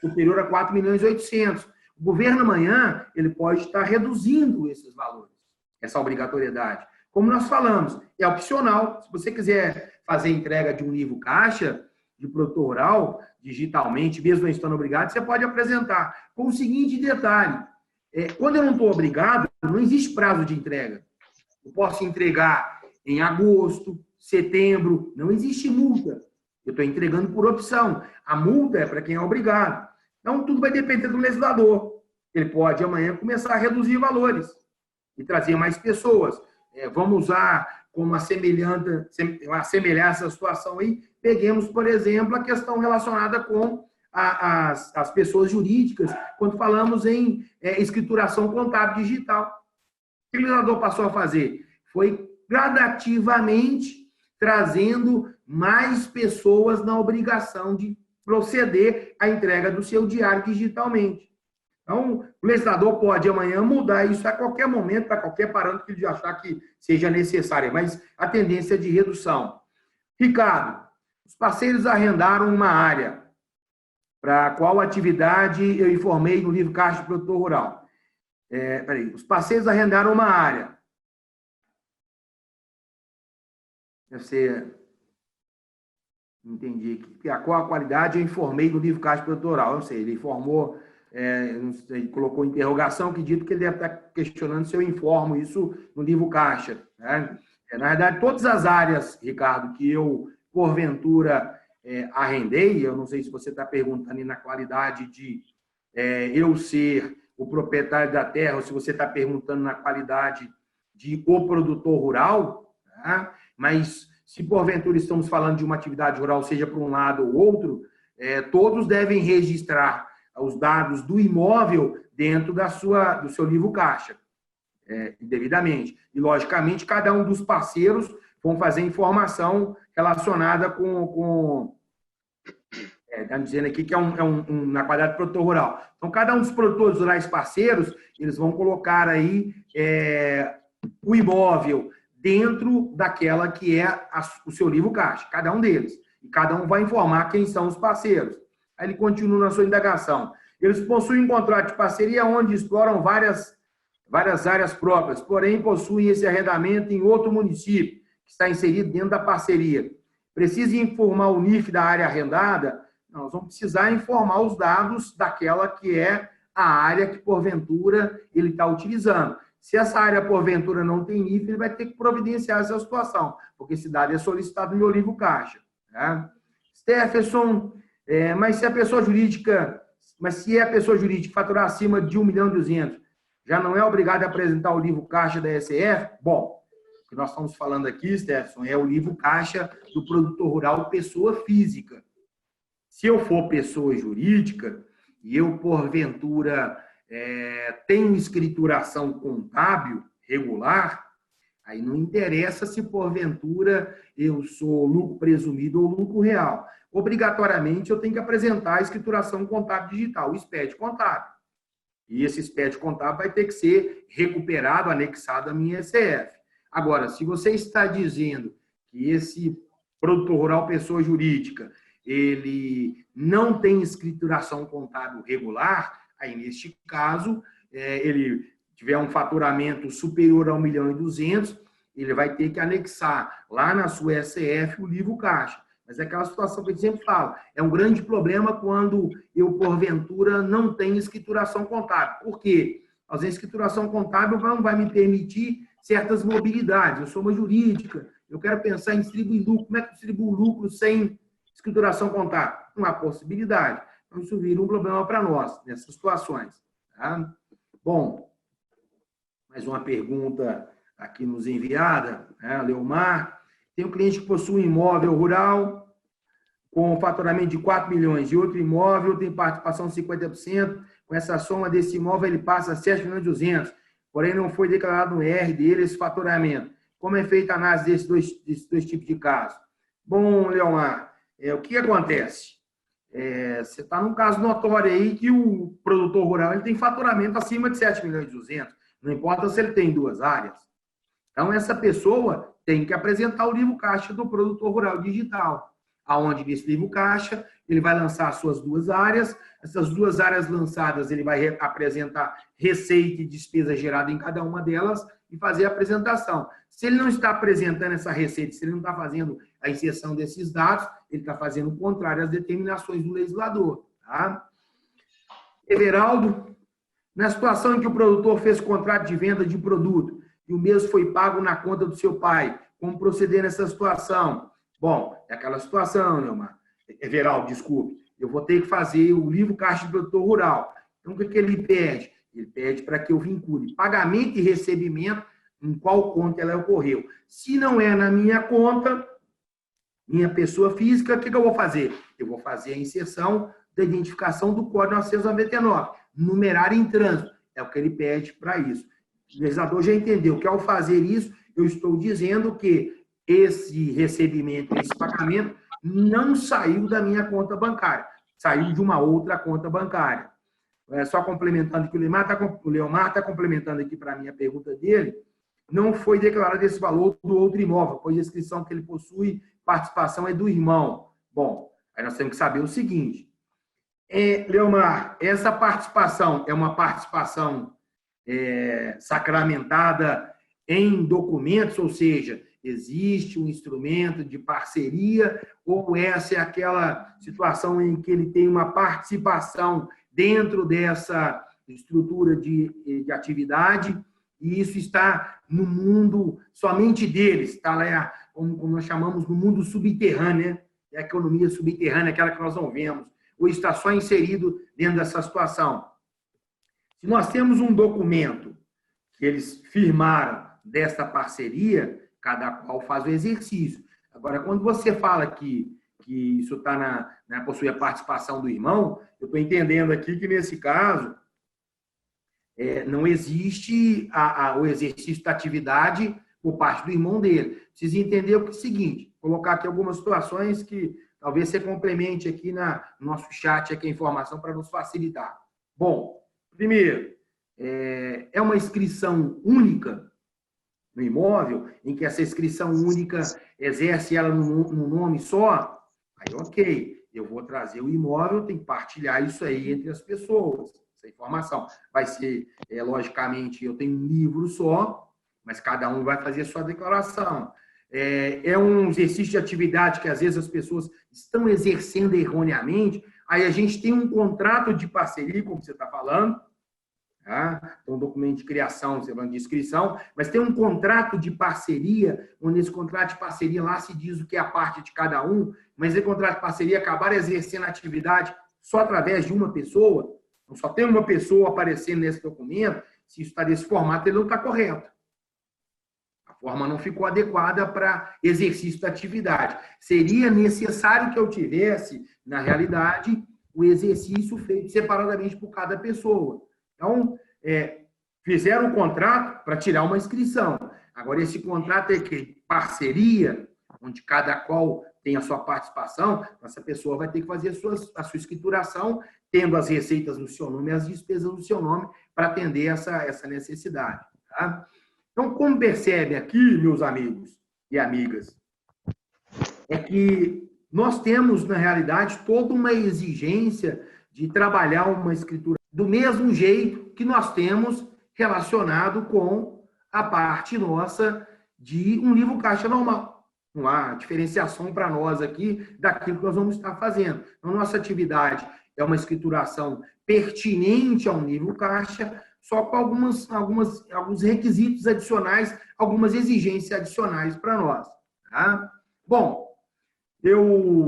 superior a 4.800.000. O governo amanhã ele pode estar reduzindo esses valores, essa obrigatoriedade. Como nós falamos, é opcional. Se você quiser fazer entrega de um livro caixa de produtor rural digitalmente, mesmo não estando obrigado, você pode apresentar. Com o seguinte detalhe: quando eu não estou obrigado, não existe prazo de entrega. Eu posso entregar em agosto, setembro, não existe multa. Eu estou entregando por opção. A multa é para quem é obrigado. Então, tudo vai depender do legislador. Ele pode amanhã começar a reduzir valores e trazer mais pessoas. Vamos usar como assemelhar essa situação aí. Peguemos, por exemplo, a questão relacionada com as pessoas jurídicas, quando falamos em escrituração contábil digital. O que o legislador passou a fazer? Foi gradativamente trazendo mais pessoas na obrigação de proceder à entrega do seu diário digitalmente. Então, o legislador pode amanhã mudar isso a qualquer momento, para qualquer parâmetro que ele achar que seja necessário, mas a tendência é de redução. Ricardo, os parceiros arrendaram uma área para qual atividade eu informei no livro Caixa do Produtor Rural. Os parceiros arrendaram uma área. Deve ser... Entendi aqui. A qual a qualidade eu informei no livro Caixa do Produtor Rural. Eu sei, ele informou... ele colocou interrogação, que dito que ele deve estar questionando se eu informo isso no livro caixa. Né? Na verdade, todas as áreas, Ricardo, que eu, porventura, arrendei, eu não sei se você está perguntando aí na qualidade de eu ser o proprietário da terra, ou se você está perguntando na qualidade de o produtor rural, tá? Mas se porventura estamos falando de uma atividade rural, seja para um lado ou outro, todos devem registrar os dados do imóvel dentro do seu livro caixa, devidamente. E, logicamente, cada um dos parceiros vão fazer informação relacionada com está dizendo aqui que na qualidade de produtor rural. Então, cada um dos produtores rurais parceiros, eles vão colocar aí o imóvel dentro daquela que é o seu livro caixa, cada um deles. E cada um vai informar quem são os parceiros. Aí ele continua na sua indagação. Eles possuem um contrato de parceria onde exploram várias áreas próprias, porém possuem esse arrendamento em outro município, que está inserido dentro da parceria. Precisa informar o NIF da área arrendada? Nós vamos precisar informar os dados daquela que é a área que, porventura, ele está utilizando. Se essa área, porventura, não tem NIF, ele vai ter que providenciar essa situação, porque esse dado é solicitado no meu livro caixa. Tá? Stephenson, mas se a pessoa jurídica faturar acima de 1.200.000, já não é obrigada a apresentar o livro caixa da SF? Bom, que nós estamos falando aqui, Stefson, é o livro caixa do produtor rural pessoa física. Se eu for pessoa jurídica e eu, porventura, tenho escrituração contábil regular, aí não interessa se, porventura, eu sou lucro presumido ou lucro real. Obrigatoriamente, eu tenho que apresentar a escrituração contábil digital, o SPED contábil. E esse SPED contábil vai ter que ser recuperado, anexado à minha ECF. Agora, se você está dizendo que esse produtor rural, pessoa jurídica, ele não tem escrituração contábil regular, aí, neste caso, ele tiver um faturamento superior a 1.200.000, ele vai ter que anexar lá na sua ECF o livro caixa. Mas é aquela situação que a gente sempre fala, é um grande problema quando eu, porventura, não tenho escrituração contábil. Por quê? A escrituração contábil não vai me permitir certas mobilidades. Eu sou uma jurídica, eu quero pensar em distribuir lucro. Como é que eu distribuo lucro sem escrituração contábil? Não há possibilidade. Então, isso vira um problema para nós, nessas situações. Tá? Bom, mais uma pergunta aqui nos enviada, né? Leomar. Tem um cliente que possui um imóvel rural com faturamento de 4 milhões e outro imóvel tem participação de 50%. Com essa soma desse imóvel, ele passa a 7.200.000. Porém, não foi declarado no R dele esse faturamento. Como é feita a análise desses dois tipos de casos? Bom, Leomar, o que acontece? Você está num caso notório aí que o produtor rural ele tem faturamento acima de 7.200.000. Não importa se ele tem duas áreas. Então, essa pessoa tem que apresentar o livro caixa do produtor rural digital, aonde nesse livro caixa ele vai lançar as suas duas áreas. Essas duas áreas lançadas, ele vai apresentar receita e despesa gerada em cada uma delas e fazer a apresentação. Se ele não está apresentando essa receita, se ele não está fazendo a inserção desses dados, ele está fazendo o contrário às determinações do legislador. Tá? Everaldo, na situação em que o produtor fez contrato de venda de produto e o mesmo foi pago na conta do seu pai, como proceder nessa situação? Bom, é aquela situação, Neumar. Everaldo, desculpe. Eu vou ter que fazer o livro caixa do produtor rural. Então, o que ele pede? Ele pede para que eu vincule pagamento e recebimento em qual conta ela ocorreu. Se não é na minha conta, minha pessoa física, o que eu vou fazer? Eu vou fazer a inserção da identificação do Código 999, numerário em trânsito. É o que ele pede para isso. O legislador já entendeu que, ao fazer isso, eu estou dizendo que esse recebimento, esse pagamento, não saiu da minha conta bancária, saiu de uma outra conta bancária. Só complementando que o Leomar está complementando aqui para mim a pergunta dele, não foi declarado esse valor do outro imóvel, pois a inscrição que ele possui, participação é do irmão. Bom, aí nós temos que saber o seguinte, Leomar, essa participação é uma participação sacramentada em documentos, ou seja, existe um instrumento de parceria, ou essa é aquela situação em que ele tem uma participação dentro dessa estrutura de atividade, e isso está no mundo somente deles, está lá, como nós chamamos, no mundo subterrâneo, né? É a economia subterrânea, aquela que nós não vemos, ou está só inserido dentro dessa situação. Se nós temos um documento que eles firmaram desta parceria, cada qual faz o exercício. Agora, quando você fala que isso está possui a participação do irmão, eu estou entendendo aqui que, nesse caso, não existe o exercício da atividade por parte do irmão dele. Precisa entender o seguinte, colocar aqui algumas situações que talvez você complemente aqui no nosso chat aqui a informação para nos facilitar. Bom, primeiro, é uma inscrição única no imóvel, em que essa inscrição única exerce ela num nome só, aí ok, eu vou trazer o imóvel, tem que partilhar isso aí entre as pessoas, essa informação. Vai ser, logicamente, eu tenho um livro só, mas cada um vai fazer a sua declaração. É um exercício de atividade que, às vezes, as pessoas estão exercendo erroneamente, aí a gente tem um contrato de parceria, como você está falando, tá? Então, um documento de criação, você falando de inscrição, mas tem um contrato de parceria, onde esse contrato de parceria lá se diz o que é a parte de cada um, mas esse contrato de parceria acabar exercendo a atividade só através de uma pessoa, então só tem uma pessoa aparecendo nesse documento, se isso está desse formato, ele não está correto. A forma não ficou adequada para exercício da atividade. Seria necessário que eu tivesse, na realidade, o exercício feito separadamente por cada pessoa. Então, fizeram um contrato para tirar uma inscrição. Agora, esse contrato é que parceria, onde cada qual tem a sua participação, essa pessoa vai ter que fazer a sua escrituração, tendo as receitas no seu nome e as despesas no seu nome, para atender essa necessidade. Tá? Então, como percebe aqui, meus amigos e amigas, é que nós temos, na realidade, toda uma exigência de trabalhar uma escritura do mesmo jeito que nós temos relacionado com a parte nossa de um livro caixa normal. Não há diferenciação para nós aqui daquilo que nós vamos estar fazendo. Então, nossa atividade é uma escrituração pertinente a um livro caixa, só com alguns requisitos adicionais, algumas exigências adicionais para nós. Tá? Bom,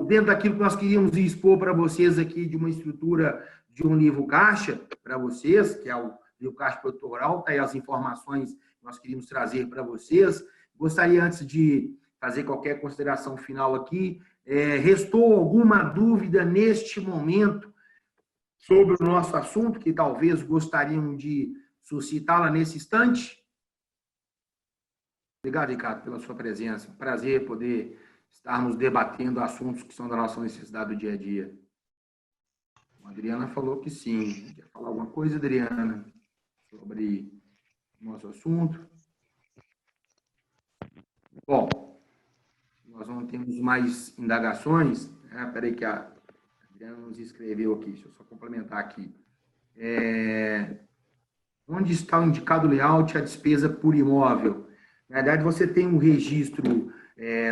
dentro daquilo que nós queríamos expor para vocês aqui de uma estrutura de um livro caixa, para vocês, que é o livro caixa produtor, tá aí as informações que nós queríamos trazer para vocês. Gostaria, antes de fazer qualquer consideração final aqui, restou alguma dúvida neste momento sobre o nosso assunto, que talvez gostariam de suscitá-la nesse instante? Obrigado, Ricardo, pela sua presença. Prazer poder estarmos debatendo assuntos que são da nossa necessidade do dia a dia. A Adriana falou que sim. Quer falar alguma coisa, Adriana, sobre o nosso assunto? Bom, nós não temos mais indagações. Espera aí que a Adriana nos escreveu aqui. Deixa eu só complementar aqui. Onde está o indicado layout e a despesa por imóvel? Na verdade, você tem um registro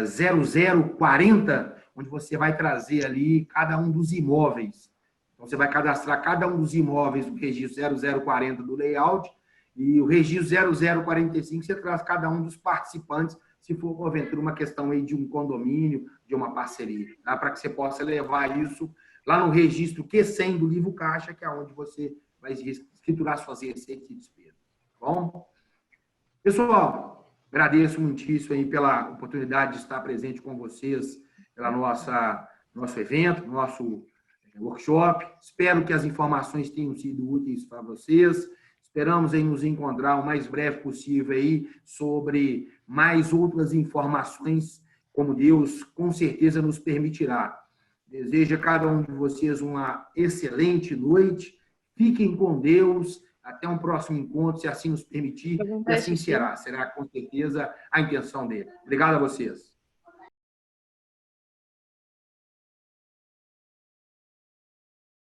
0040, onde você vai trazer ali cada um dos imóveis. Então, você vai cadastrar cada um dos imóveis do registro 0040 do layout e o registro 0045 você traz cada um dos participantes, se for, porventura, uma questão aí de um condomínio, de uma parceria, tá? Para que você possa levar isso lá no registro Q100 do livro caixa, que é onde você vai escriturar suas receitas e despesas. Tá bom? Pessoal, agradeço muitíssimo aí pela oportunidade de estar presente com vocês, pela nosso evento, nosso workshop. Espero que as informações tenham sido úteis para vocês. Esperamos aí nos encontrar o mais breve possível aí sobre mais outras informações, como Deus com certeza nos permitirá. Desejo a cada um de vocês uma excelente noite. Fiquem com Deus. Até um próximo encontro, se assim nos permitir. E assim será. Será com certeza a intenção dele. Obrigado a vocês.